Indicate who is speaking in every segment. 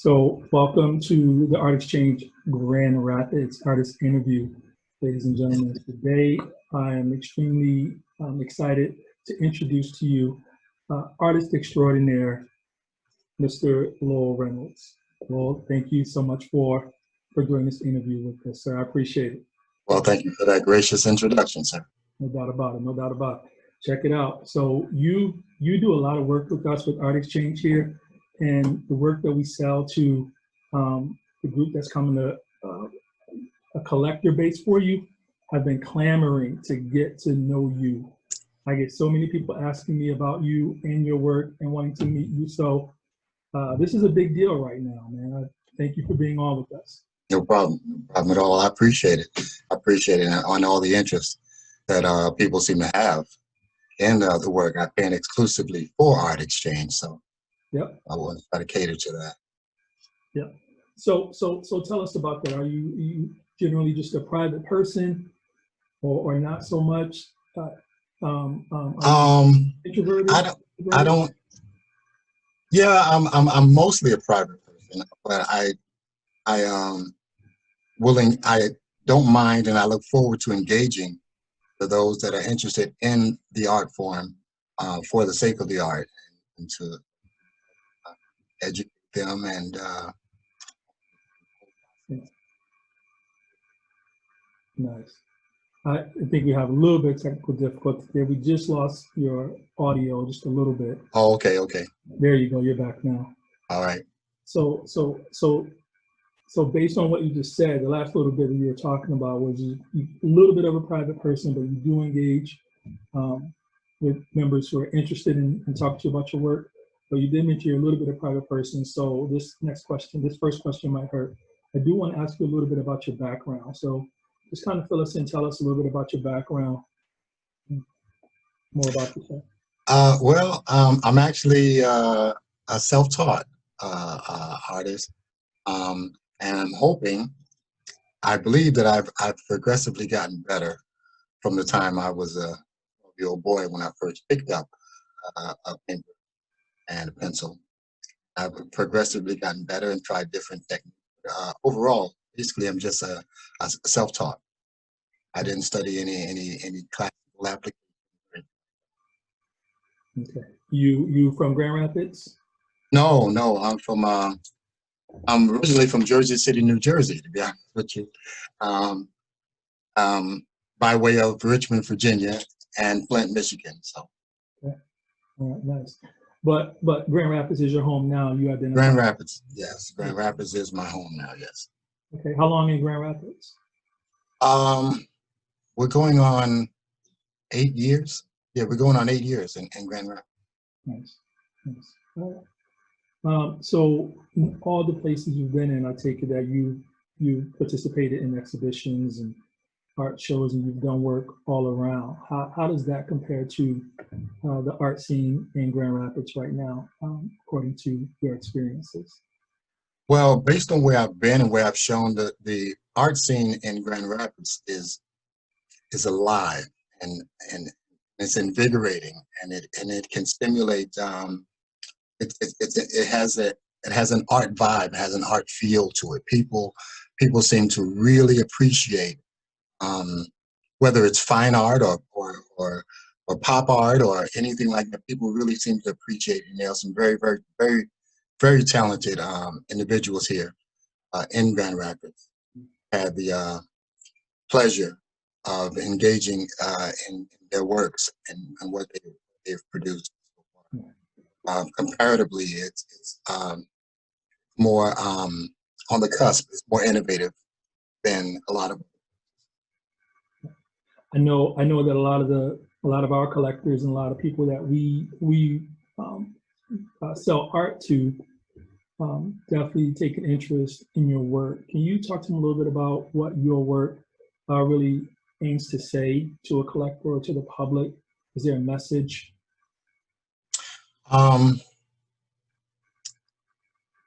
Speaker 1: So welcome to the Art Exchange Grand Rapids Artist Interview, ladies and gentlemen. Today, I am extremely excited to introduce to you artist extraordinaire, Mr. Lowell Reynolds. Lowell, thank you so much for doing this interview with us, sir. I appreciate it.
Speaker 2: Well, thank you for that gracious introduction, sir.
Speaker 1: No doubt about it, no doubt about it. Check it out. So you do a lot of work with us with Art Exchange here, and the work that we sell to the group that's coming to a collector base for you have been clamoring to get to know you. I get so many people asking me about you and your work and wanting to meet you. So this is a big deal right now, man. Thank you for being on with us.
Speaker 2: No problem. No problem at all. I appreciate it. I appreciate it on all the interest that people seem to have in the work. I've been exclusively for Art Exchange, so
Speaker 1: yep.
Speaker 2: I will try to cater to that.
Speaker 1: Yeah. So tell us about that. Are you generally just a private person, or not so much? Introverted?
Speaker 2: I don't. Yeah, I'm mostly a private person, but I don't mind, and I look forward to engaging with those that are interested in the art form for the sake of the art, and to educate them and
Speaker 1: nice. I think we have a little bit of technical difficulty there. We just lost your audio just a little bit.
Speaker 2: Oh, okay.
Speaker 1: There you go. You're back now.
Speaker 2: All right.
Speaker 1: So based on what you just said, the last little bit that you were talking about was you a little bit of a private person, but you do engage with members who are interested in talking to you about your work. But you did mention you're a little bit of a private person. So this first question might hurt. I do want to ask you a little bit about your background. So just kind of fill us in, tell us a little bit about your background, more about yourself.
Speaker 2: Well, I'm actually a self-taught artist, and I'm hoping, I believe that I've progressively gotten better from the time I was a 12-year-old boy when I first picked up a paper and a pencil. I've progressively gotten better and tried different techniques. Overall, basically, I'm just a self-taught. I didn't study any classical application.
Speaker 1: Okay. You from Grand Rapids?
Speaker 2: No, I'm originally from Jersey City, New Jersey, to be honest with you, by way of Richmond, Virginia, and Flint, Michigan. So.
Speaker 1: Okay. All right, nice. But Grand Rapids is your home now. You identify.
Speaker 2: Grand Rapids, yes. Grand Rapids is my home now. Yes.
Speaker 1: Okay. How long in Grand Rapids?
Speaker 2: We're going on 8 years. Yeah, we're going on 8 years in Grand Rapids.
Speaker 1: Nice. All right. So all the places you've been in, I take it that you participated in exhibitions and art shows, and you've done work all around. How does that compare to the art scene in Grand Rapids right now, according to your experiences?
Speaker 2: Well, based on where I've been and where I've shown, the art scene in Grand Rapids is alive and it's invigorating, and it can stimulate. It has an art vibe, it has an art feel to it. People seem to really appreciate, whether it's fine art or pop art or anything like that. People really seem to appreciate it. And there are some very talented individuals here in Grand Rapids. Had the pleasure of engaging in their works and what they've produced. Comparatively, it's more on the cusp. It's more innovative than a lot of.
Speaker 1: I know that a lot of our collectors and a lot of people that we sell art to definitely take an interest in your work. Can you talk to me a little bit about what your work really aims to say to a collector or to the public? Is there a message?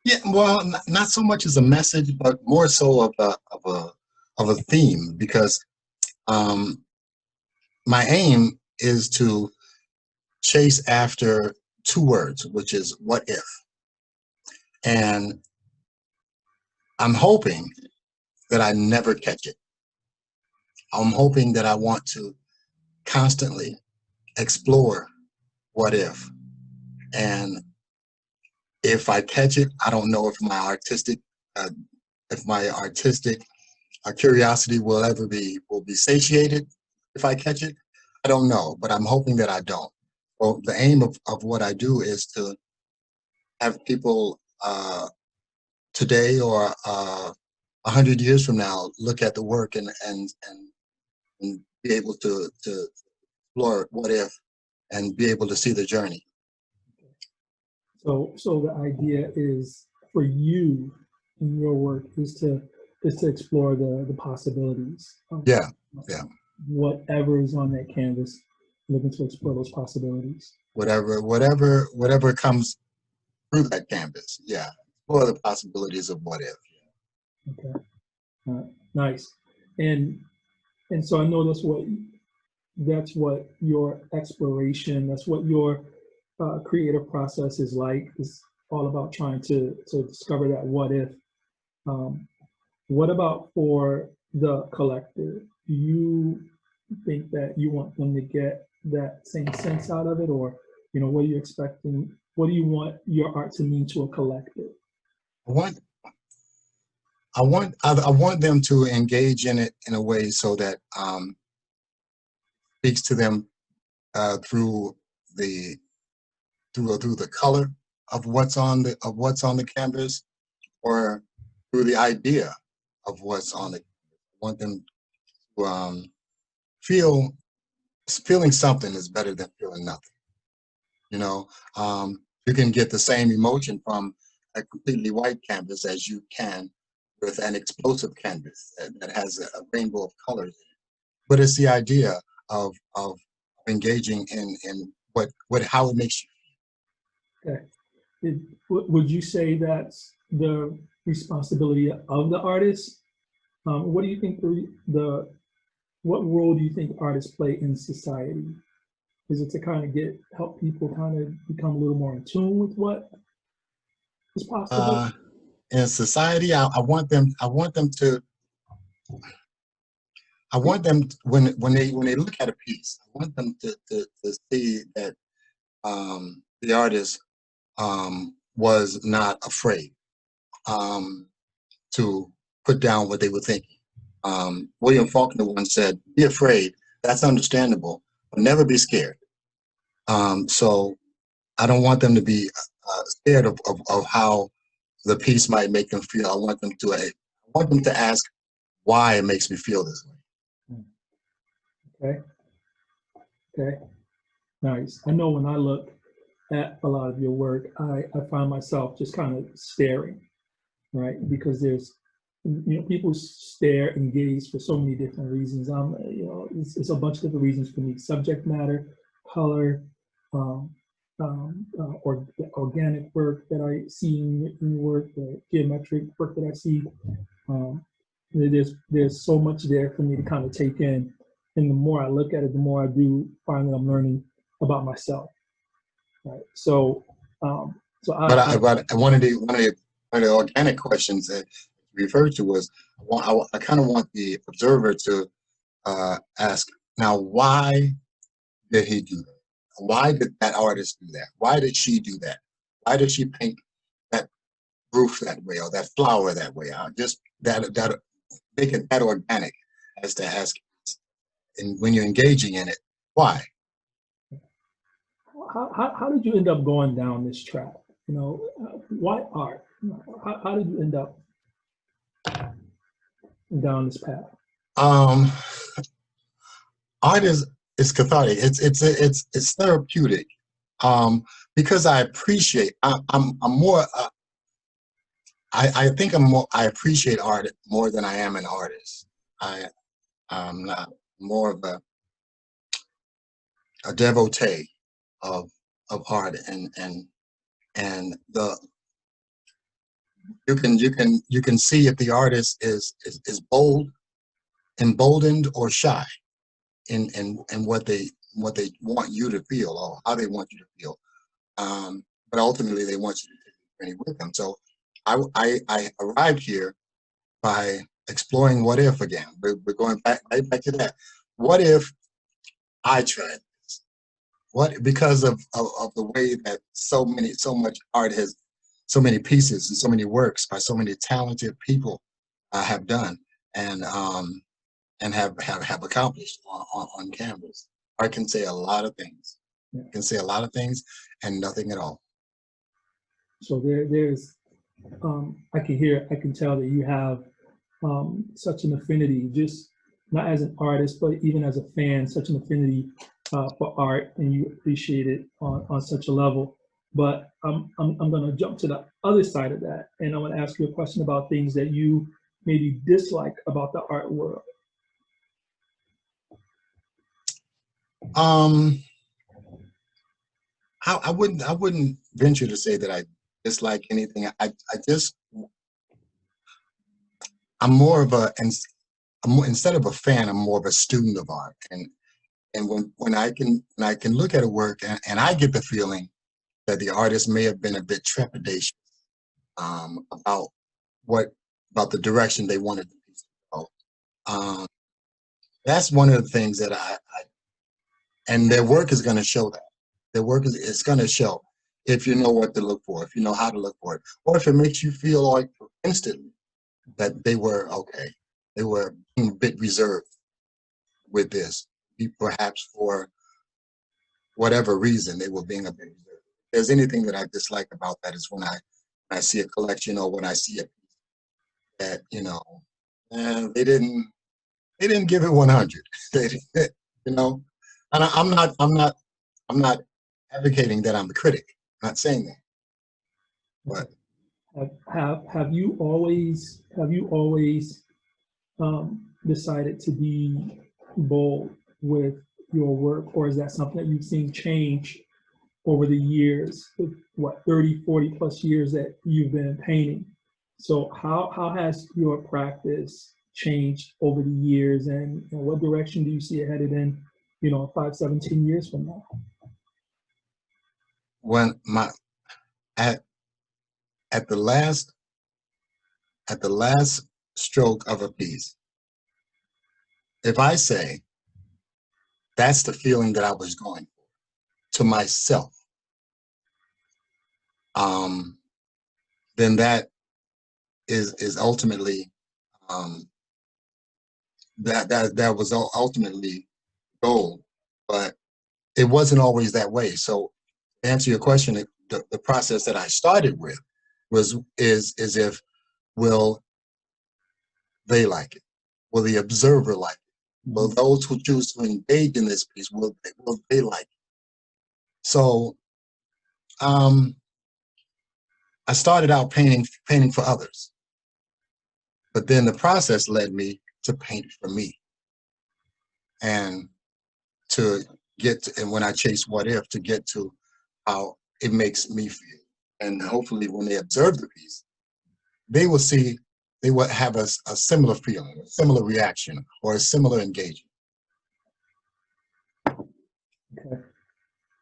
Speaker 2: Yeah, well, not so much as a message, but more so of a theme, because my aim is to chase after two words, which is what if. And I'm hoping that I never catch it. I'm hoping that I want to constantly explore what and if I catch it, I don't know uh, if my artistic curiosity will be satiated if I catch it. I don't know, but I'm hoping that I don't. Well, the aim of what I do is to have people today or 100 years from now look at the work and be able to explore what if and be able to see the journey.
Speaker 1: So the idea is for you in your work is to explore the possibilities of
Speaker 2: Yeah, yeah.
Speaker 1: whatever is on that canvas, looking to explore those possibilities.
Speaker 2: Whatever comes through that canvas. Yeah, explore the possibilities of what if.
Speaker 1: Okay, nice. And and so I know that's what your exploration, that's what your creative process is like. It's all about trying to discover that what if. Um, what about for the collector? Do you think that you want them to get that same sense out of it, or what are you expecting? What do you want your art to mean to a collector?
Speaker 2: I want I want them to engage in it in a way so that speaks to them through the through the color of what's on the canvas or through the idea of what's on it. I want them to feel feeling something is better than feeling nothing. You know, you can get the same emotion from a completely white canvas as you can with an explosive canvas that has a rainbow of colors. But it's the idea of engaging in what how it makes you.
Speaker 1: Okay. Would you say that's the responsibility of the artist? What do you think the what role do you think artists play in society? Is it to kind of help people kind of become a little more in tune with what is possible?
Speaker 2: Uh, in society, I want them to when they look at a piece, I want them to see that the artist was not afraid um, to put down what they were thinking. William Faulkner once said, "Be afraid. That's understandable, but never be scared." So I don't want them to be scared of how the piece might make them feel. I want them to ask why it makes me feel this way.
Speaker 1: Okay, okay, nice. I know when I look at a lot of your work, I find myself just kind of staring, right? Because there's, people stare and gaze for so many different reasons. It's a bunch of different reasons for me: subject matter, color, um, or the organic work that I see in your work, the geometric work that I see. Um, there's so much there for me to kind of take in, and the more I look at it, the more I do find that I'm learning about myself. Right. So
Speaker 2: But one of the organic questions that you referred to was I kind of want the observer to ask now why did he do that? Why did that artist do that? Why did she do that? Why did she paint that roof that way or that flower that way? Just that make it that organic as to ask, and when you're engaging in it, why?
Speaker 1: how did you end up going down this track? Why art? How did you end up down this path?
Speaker 2: Um, art is cathartic. It's therapeutic. Because I appreciate. I'm more. I think I appreciate art more than I am an artist. I'm not more of a devotee of art and the you can see if the artist is bold, emboldened, or shy in what they want you to feel or how they want you to feel. But ultimately, they want you to take the journey with them. So I arrived here by exploring what if again. We're going right back to that. What if I tried this? What, because of the way that so much art has, so many pieces and so many works by so many talented people have done and have accomplished on canvas. Art can say a lot of things. It can say a lot of things and nothing at all.
Speaker 1: So there's, I can tell that you have such an affinity, just not as an artist, but even as a fan, such an affinity for art, and you appreciate it on such a level. But I'm going to jump to the other side of that, and I'm going to ask you a question about things that you maybe dislike about the art world.
Speaker 2: I wouldn't venture to say that I dislike anything. I'm more of instead of a fan, I'm more of a student of art. And when I can look at a work and I get the feeling that the artist may have been a bit trepidatious about the direction they wanted the piece to go. That's one of the things that and their work is going to show that. Their work is going to show if you know what to look for, if you know how to look for it, or if it makes you feel like instantly that they were okay. They were being a bit reserved with this, perhaps for whatever reason they were being a bit reserved. If there's anything that I dislike about that is when I see a collection or when I see a piece that, they didn't give it 100. And I'm not advocating that I'm a critic. I'm not saying that. But
Speaker 1: have you always decided to be bold with your work, or is that something that you've seen change over the years, what, 30, 40 plus years that you've been painting? So how has your practice changed over the years, and what direction do you see it headed in, 5, 7, 10 years from now?
Speaker 2: When at the last stroke of a piece, if I say that's the feeling that I was going for to myself, then that is ultimately that was ultimately gold, but it wasn't always that way. So to answer your question, the process that I started with is if, will they like it? Will the observer like it? Will those who choose to engage in this piece, will they like it? So I started out painting for others, but then the process led me to paint for me, and to get to, and when I chase what if, to get to how it makes me feel. And hopefully when they observe the piece, they will have a similar feeling, a similar reaction, or a similar engagement.
Speaker 1: Okay.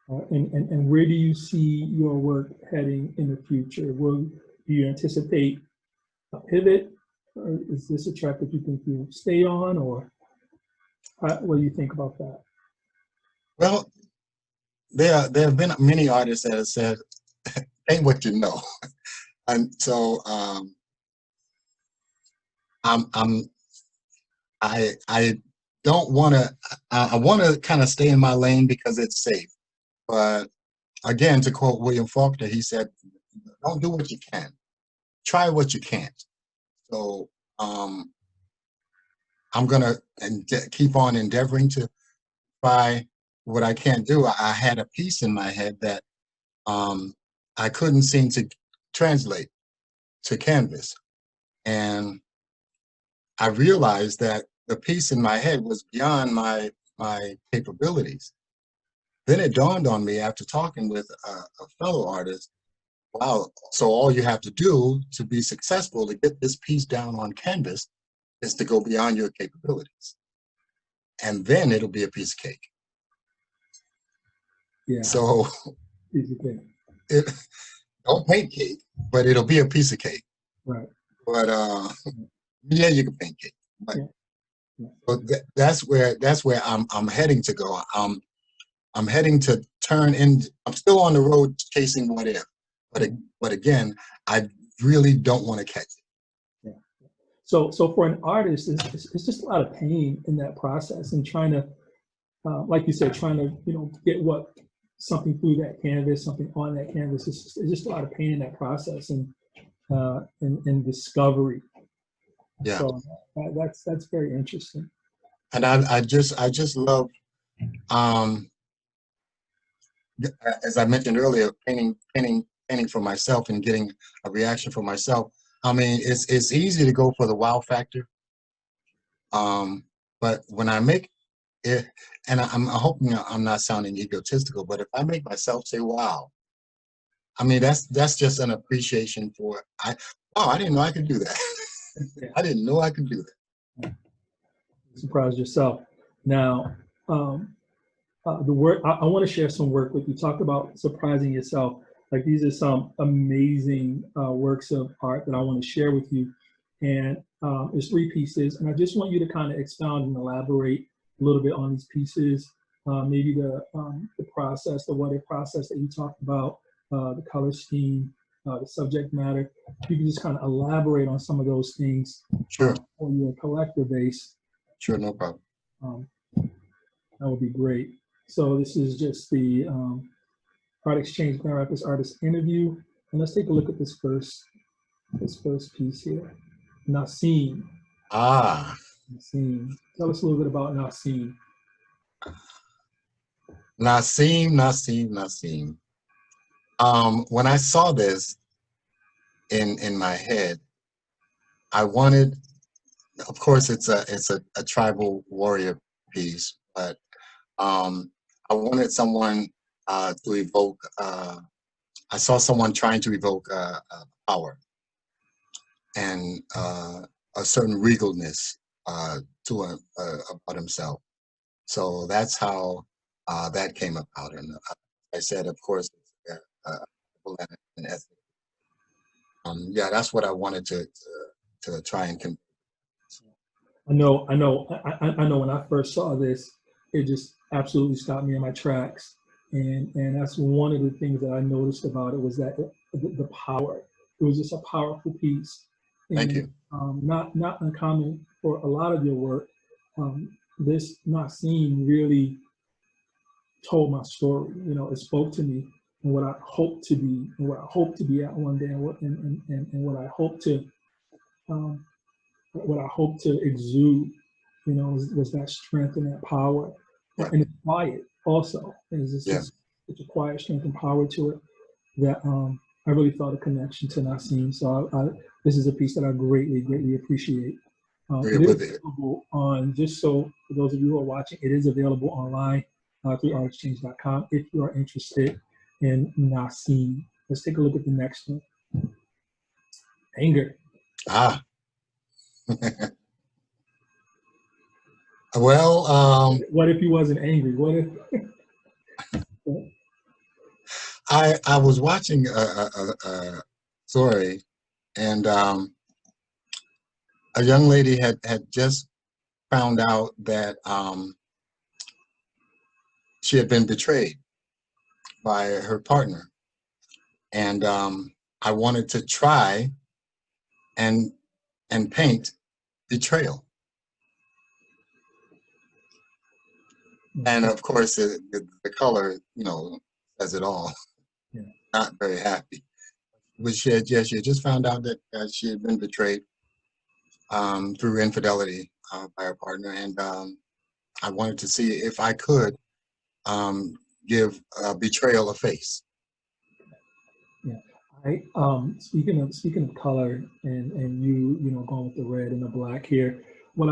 Speaker 1: And where do you see your work heading in the future? Do you anticipate a pivot? Or is this a track that you think you'll stay on, or what do you think about that? Well,
Speaker 2: there have been many artists that have said, "Ain't what you know," and so I don't want to. I want to kind of stay in my lane because it's safe. But again, to quote William Faulkner, he said, "Don't do what you can. Try what you can't." So I'm gonna keep on endeavoring to try what I can't do. I had a piece in my head that I couldn't seem to translate to canvas, and I realized that the piece in my head was beyond my capabilities. Then it dawned on me after talking with a fellow artist, wow, so all you have to do to be successful to get this piece down on canvas is to go beyond your capabilities. And then it'll be a piece of cake.
Speaker 1: Yeah.
Speaker 2: So don't paint cake, but it'll be a piece of cake.
Speaker 1: Right.
Speaker 2: But Yeah, you can paint cake. But
Speaker 1: Yeah. Yeah.
Speaker 2: so that's where I'm heading to go. I'm heading to turn in. I'm still on the road chasing what if, but again, I really don't want to catch it.
Speaker 1: Yeah. So for an artist, it's just a lot of pain in that process and trying to, like you said, trying to get something through that canvas, something on that canvas. It's just a lot of pain in that process and discovery.
Speaker 2: Yeah,
Speaker 1: So that's very interesting.
Speaker 2: and I just love, um, as I mentioned earlier, painting for myself and getting a reaction for myself. I mean, it's easy to go for the wow factor, but when I make it, and I'm hoping I'm not sounding egotistical, but if I make myself say wow, I mean that's just an appreciation for wow, I didn't know I could do that.
Speaker 1: Yeah.
Speaker 2: I didn't know I could do that.
Speaker 1: Surprise yourself. Now, the work I want to share some work with you. Talk about surprising yourself. Like these are some amazing works of art that I want to share with you, and it's 3 pieces. And I just want you to kind of expound and elaborate a little bit on these pieces. Maybe the process, the what if process that you talked about, the color scheme, the subject matter. You can just kind of elaborate on some of those things
Speaker 2: Sure,
Speaker 1: on your collector base.
Speaker 2: sure, no problem.
Speaker 1: Um, that would be great. So this is just the Art Exchange Grand Rapids Artist Interview. And let's take a look at this first piece here. Nassim.
Speaker 2: Ah,
Speaker 1: Nassim. Tell us a little bit about Nassim.
Speaker 2: Nassim. When I saw this in my head, I wanted, of course, it's a tribal warrior piece, but I wanted someone to evoke. I saw someone trying to evoke power and a certain regalness to about himself. So that's how that came about. And I said, of course, an ethnic. Yeah, that's what I wanted to try and convey.
Speaker 1: I know when I first saw this, it just absolutely stopped me in my tracks. And that's one of the things that I noticed about it was that the power. It was just a powerful piece.
Speaker 2: Thank
Speaker 1: And
Speaker 2: you.
Speaker 1: not uncommon for a lot of your work. This Nassim really told my story. It spoke to me and what I hope to be and what I hope to be at one day and what I hope to um, exude, was that strength and that power.
Speaker 2: Right.
Speaker 1: And it's quiet also.
Speaker 2: Yeah.
Speaker 1: It's a quiet strength and power to it that I really felt a connection to Nassim. So this is a piece that I greatly, greatly appreciate. It is available on, just so for those of you who are watching, it is available online through artexchange.com if you are interested in Nassim. Let's take a look at the next one. Anger.
Speaker 2: Ah. Well,
Speaker 1: what if he wasn't angry? What if?
Speaker 2: I was watching a story, and a young lady had just found out that she had been betrayed by her partner, and I wanted to try and paint betrayal. And of course, the color, says it all.
Speaker 1: Yeah.
Speaker 2: Not very happy. But she had just found out that she had been betrayed through infidelity by her partner, and I wanted to see if I could give betrayal a face.
Speaker 1: Yeah. Speaking of color and going with the red and the black here, what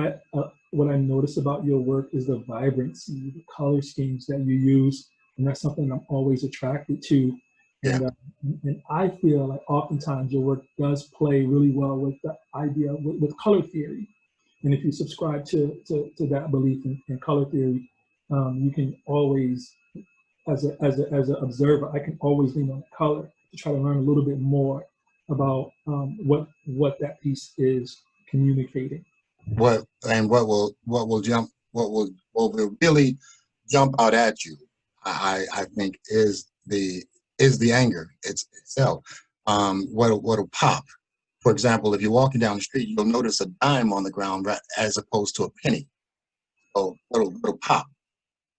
Speaker 1: I notice about your work is the vibrancy, the color schemes that you use, and that's something I'm always attracted to.
Speaker 2: Yeah.
Speaker 1: And I feel like oftentimes your work does play really well with the idea with color theory. And if you subscribe to that belief in color theory, you can always, as an observer, I can always lean on color to try to learn a little bit more about what that piece is communicating.
Speaker 2: What will really jump out at you, I think, is the anger itself. What'll pop. For example, if you're walking down the street, you'll notice a dime on the ground as opposed to a penny. So what'll pop,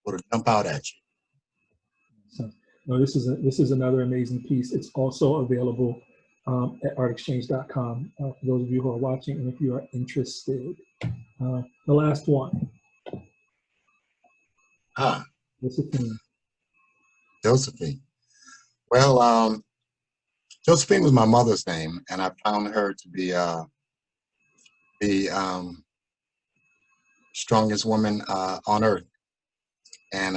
Speaker 2: what'll jump out at you.
Speaker 1: So, no, this is another amazing piece. It's also available at artexchange.com for those of you who are watching, and if you are interested. The last one. Josephine.
Speaker 2: Josephine. Well, Josephine was my mother's name, and I found her to be the strongest woman on earth. And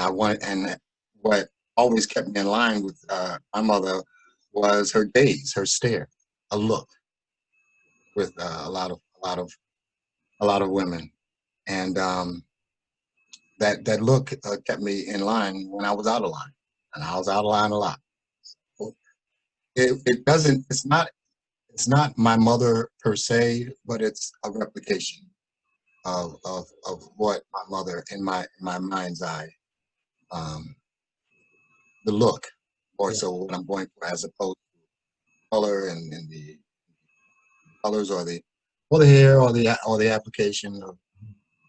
Speaker 2: what always kept me in line with my mother was her gaze, her stare, a look with a lot of women, and that look kept me in line when I was out of line, and I was out of line a lot. So it's not my mother per se, but it's a replication of what my mother in my mind's eye, the look, or so what I'm going for, as opposed to color and the colors or the hair or the application.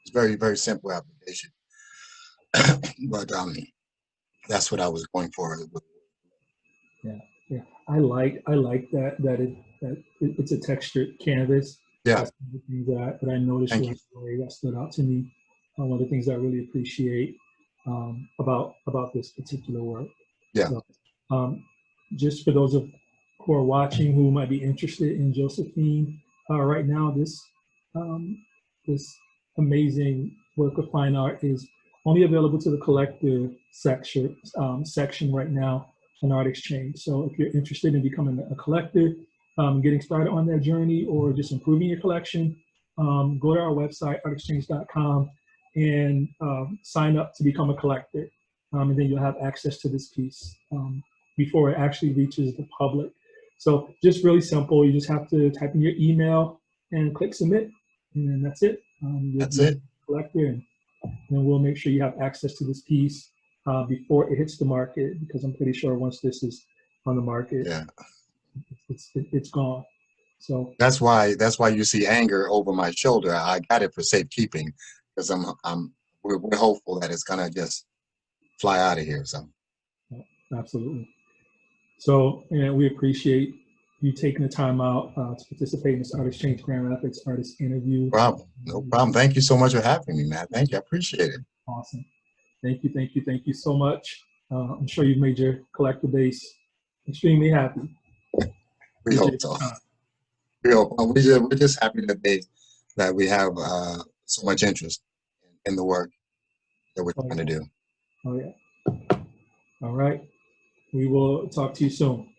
Speaker 2: It's very, very simple application. But that's what I was going for.
Speaker 1: Yeah. I like that it's a textured canvas.
Speaker 2: Yeah.
Speaker 1: That's one of the things that I noticed right away that stood out to me. One of the things I really appreciate about this particular work.
Speaker 2: Yeah.
Speaker 1: So, just for those who are watching who might be interested in Josephine, right now this amazing work of fine art is only available to the collector section right now on Art Exchange. So if you're interested in becoming a collector, getting started on that journey, or just improving your collection, go to our website, artexchange.com, and sign up to become a collector. And then you'll have access to this piece before it actually reaches the public. So just really simple. You just have to type in your email and click submit, and then that's it.
Speaker 2: That's it.
Speaker 1: Collector, and we'll make sure you have access to this piece before it hits the market, because I'm pretty sure once this is on the market, it's gone. So
Speaker 2: that's why you see anger over my shoulder. I got it for safekeeping, because we're hopeful that it's gonna just fly out of here. So
Speaker 1: absolutely. So, and we appreciate you taking the time out to participate in this Art Exchange Grand Rapids artist interview.
Speaker 2: No problem. Thank you so much for having me, man. Thank you. I appreciate it.
Speaker 1: Awesome. Thank you so much. I'm sure you've made your collector base extremely happy.
Speaker 2: We hope so. We're just happy that we have so much interest in the work that we're trying to do.
Speaker 1: Oh yeah. All right. We will talk to you soon.